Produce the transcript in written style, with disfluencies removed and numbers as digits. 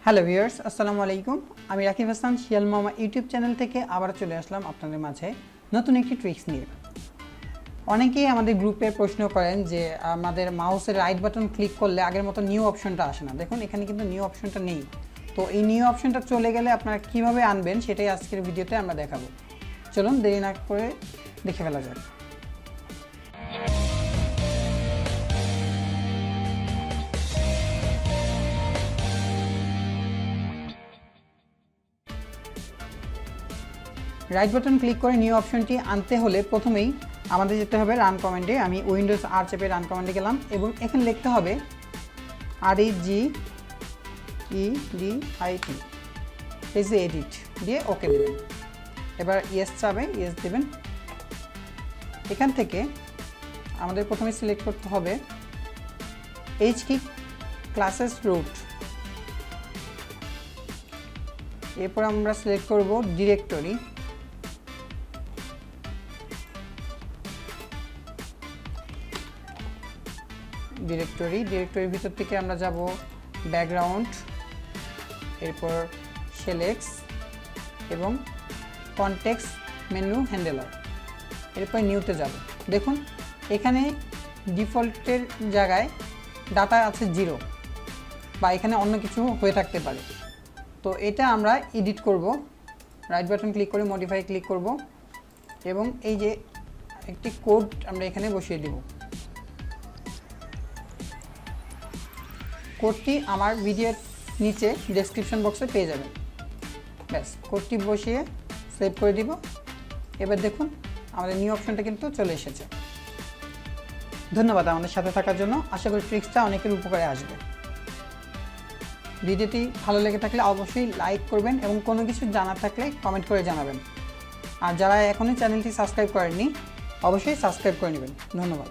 Hello viewers, আসসালামু আলাইকুম। আমি রাকিব হাসান শিয়াল মামা ইউটিউব চ্যানেল থেকে আবার চলে আসলাম আপনাদের মাঝে নতুন একটি ট্রিক্স নিয়ে। অনেকেই আমাদের গ্রুপে প্রশ্ন করেন যে আমাদের মাউসের রাইট বাটন ক্লিক করলে আগের মতো নিউ অপশনটা আসে না। দেখুন এখানে কিন্তু নিউ অপশনটা নেই। তো এই নিউ অপশনটা চলে গেলে আপনারা কীভাবে আনবেন সেটাই আজকের ভিডিওতে আমরা দেখাবো। চলুন দেরি না করে দেখে ফেলা যাক। রাইট বাটন ক্লিক করে নিউ অপশনটি আনতে হলে প্রথমেই আমাদের যেতে হবে রান কমান্ডে। আমি উইন্ডোজ আর চেপে রান কমান্ডে গেলাম এবং এখানে লিখতে হবে REGEDIT এই যে এডিট দিয়ে ওকে দেবেন। এবার ইয়েস চাবে, ইয়েস দেবেন। এখান থেকে আমাদের প্রথমে সিলেক্ট করতে হবে কি ক্লাসেস রুট। এরপর আমরা সিলেক্ট করব ডিরেক্টরির ভিতর থেকে আমরা যাব ব্যাকগ্রাউন্ড, এরপর শেলেক্স এবং কনটেক্সট মেনু হ্যান্ডলার, এরপর নিউতে যাব। দেখুন এখানে ডিফল্টের জায়গায় ডাটা আছে 0 বা এখানে অন্য কিছু হয়ে থাকতে পারে। তো এটা আমরা এডিট করব। রাইট বাটন ক্লিক করে মডিফাই ক্লিক করব এবং এই যে একটি কোড আমরা এখানে বসিয়ে দেব। কোডটি আমার ভিডিওর নিচে ডেসক্রিপশন বক্সে পেয়ে যাবেন। ব্যাস, কোডটি বসিয়ে সেভ করে দিব। এবার দেখুন আমাদের নিউ অপশনটা কিন্তু চলে এসেছে। ধন্যবাদ আমাদের সাথে থাকার জন্য। আশা করি ট্রিক্সটা অনেকের উপকারে আসবে। ভিডিওটি ভালো লেগে থাকলে অবশ্যই লাইক করবেন এবং কোনো কিছু জানার থাকলে কমেন্ট করে জানাবেন। আর যারা এখনই চ্যানেলটি সাবস্ক্রাইব করেননি অবশ্যই সাবস্ক্রাইব করে নেবেন। ধন্যবাদ।